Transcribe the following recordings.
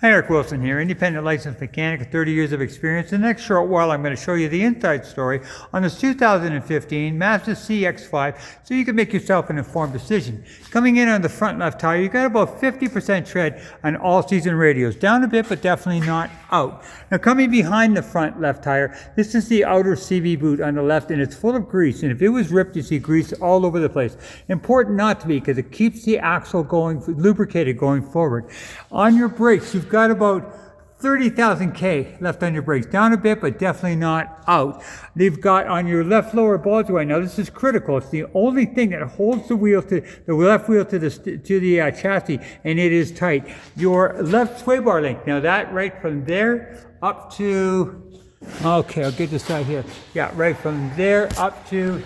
Hi, Eric Wilson here, independent licensed mechanic with 30 years of experience. In the next short while, I'm going to show you the inside story on this 2015 Mazda cx5 so you can make yourself an informed decision. Coming in on the front left tire, you got about 50% tread on all-season radios. Down a bit, but definitely not out. Now, coming behind the front left tire, this is the outer CV boot on the left, and it's full of grease. And if it was ripped, you see grease all over the place. Important not to be, because it keeps the axle going, lubricated going forward. On your brakes, you've got about 30,000 K left on your brakes. Down a bit, but definitely not out. They've got on your left lower ball joint. Now this is critical. It's the only thing that holds the wheel to the left wheel to the chassis, and it is tight. Your left sway bar link. Now that right from there up to, okay, I'll get this side here. Yeah, right from there up to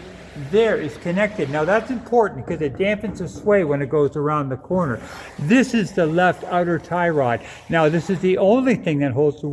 there is connected. Now that's important because it dampens the sway when it goes around the corner. This is the left outer tie rod. Now this is the only thing that holds the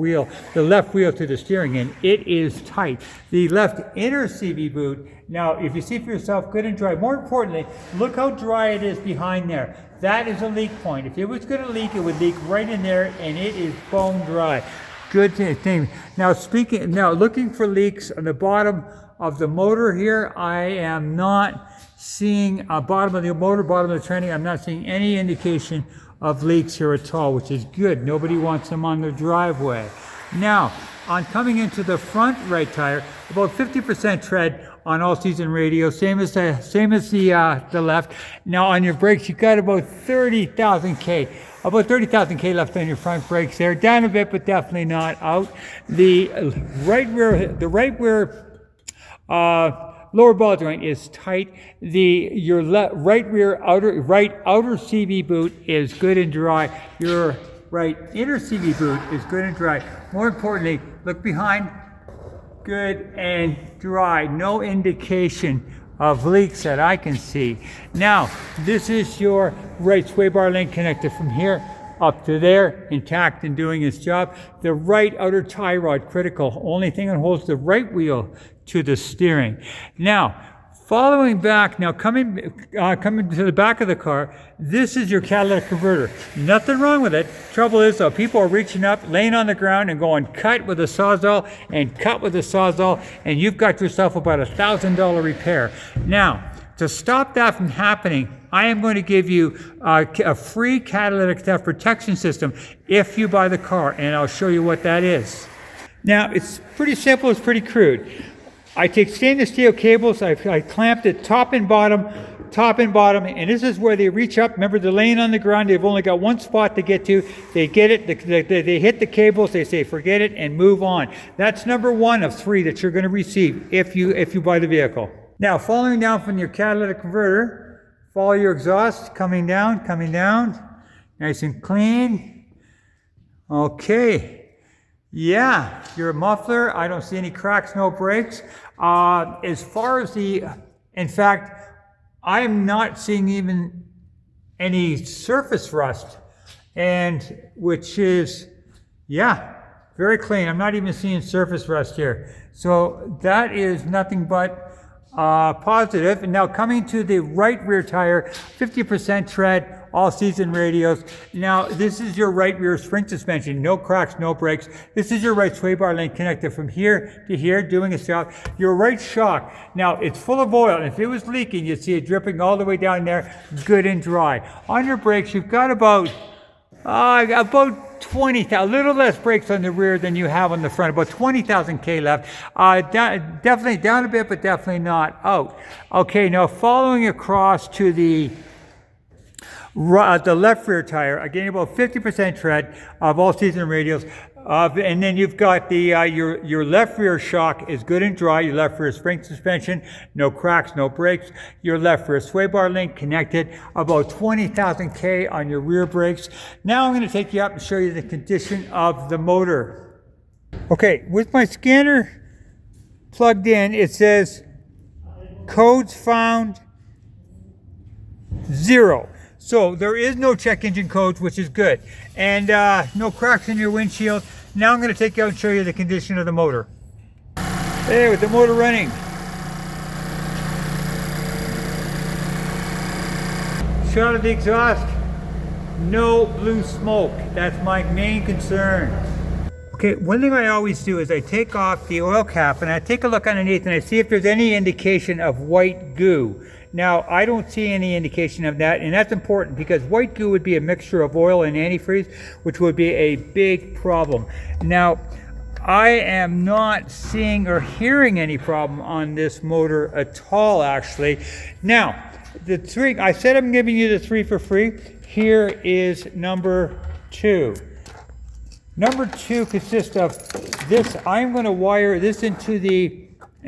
left wheel to the steering, and it is tight. The left inner CV boot. Now if you see for yourself, good and dry. More importantly, look how dry it is behind there. That is a leak point. If it was going to leak, it would leak right in there, and it is bone dry. Good thing. Now looking for leaks on the bottom of the motor here, I am not seeing bottom of the motor, bottom of the tranny. I'm not seeing any indication of leaks here at all, which is good. Nobody wants them on their driveway. Now, on coming into the front right tire, about 50% tread on all-season radio, same as the left. Now on your brakes, you've got about 30,000 K. About 30,000 K left on your front brakes there. Down a bit, but definitely not out. The right rear lower ball joint is tight. Your right outer CV boot is good and dry. Your right inner CV boot is good and dry. More importantly, look behind. Good and dry. No indication of leaks that I can see. Now, this is your right sway bar link connected from here up to there, intact and doing its job. The right outer tie rod, critical. Only thing that holds the right wheel to the steering. Now, following back, coming to the back of the car, this is your catalytic converter. Nothing wrong with it. Trouble is, though, people are reaching up, laying on the ground, and going cut with a Sawzall and cut with a Sawzall, and you've got yourself about $1,000 repair. Now, to stop that from happening, I am going to give you a free catalytic theft protection system if you buy the car, and I'll show you what that is. Now, it's pretty simple, it's pretty crude. I take stainless steel cables, I clamped it top and bottom, and this is where they reach up. Remember, they're laying on the ground, they've only got one spot to get to. They get it, they hit the cables, they say forget it, and move on. That's number one of three that you're going to receive if you buy the vehicle. Now, following down from your catalytic converter, follow your exhaust, coming down, nice and clean. Okay. Yeah, your muffler, I don't see any cracks, no breaks. As far as in fact, I'm not seeing even any surface rust, and which is, yeah, very clean. I'm not even seeing surface rust here. So that is nothing but positive. And now coming to the right rear tire, 50% tread, all-season radios. Now, this is your right rear spring suspension. No cracks, no breaks. This is your right sway bar link connected from here to here, doing its job. Your right shock. Now, it's full of oil. If it was leaking, you'd see it dripping all the way down there, good and dry. On your brakes, you've got about 20,000, a little less brakes on the rear than you have on the front, about 20,000 K left. Definitely down a bit, but definitely not out. Okay, now following across to the left rear tire, again about 50% tread of all-season radios, and then you've got the your left rear shock is good and dry. Your left rear spring suspension, no cracks, no breaks. Your left rear sway bar link connected, about 20,000 K on your rear brakes. Now I'm going to take you up and show you the condition of the motor. Okay, with my scanner plugged in, it says codes found 0. So there is no check engine codes, which is good. And no cracks in your windshield. Now I'm going to take you out and show you the condition of the motor. Hey, with the motor running. Shot of the exhaust. no blue smoke. That's my main concern. Okay, one thing I always do is I take off the oil cap and I take a look underneath and I see if there's any indication of white goo. Now, I don't see any indication of that, and that's important because white goo would be a mixture of oil and antifreeze, which would be a big problem. Now, I am not seeing or hearing any problem on this motor at all, actually. Now, the three, I said I'm giving you the 3 for free. Here is number 2. Number 2 consists of this. I'm going to wire this into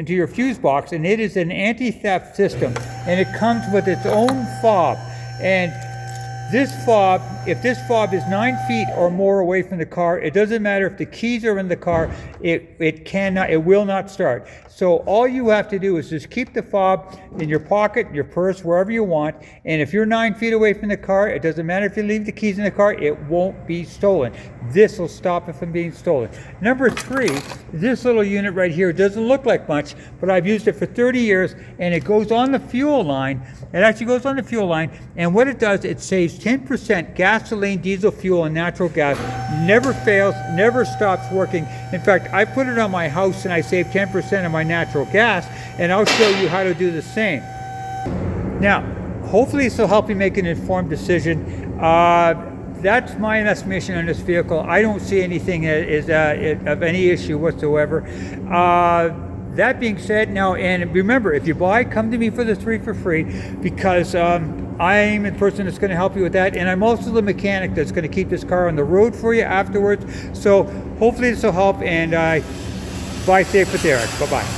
your fuse box, and it is an anti-theft system, and it comes with its own fob. And this fob, if this fob is 9 feet or more away from the car, it doesn't matter if the keys are in the car, it will not start. So all you have to do is just keep the fob in your pocket, your purse, wherever you want. And if you're 9 feet away from the car, it doesn't matter if you leave the keys in the car, it won't be stolen. This will stop it from being stolen. Number 3, this little unit right here doesn't look like much, but I've used it for 30 years, and it goes on the fuel line. It actually goes on the fuel line, and what it does, it saves 10% gasoline, diesel fuel, and natural gas. Never fails, never stops working. In fact, I put it on my house and I save 10% of my natural gas, and I'll show you how to do the same. Now, hopefully this will help you make an informed decision. That's my estimation on this vehicle. I don't see anything that is of any issue whatsoever. That being said, now, and remember, if you buy, come to me for the 3 for free, because I'm the person that's going to help you with that, and I'm also the mechanic that's going to keep this car on the road for you afterwards. So hopefully this will help, and buy safe with Eric. Bye-bye.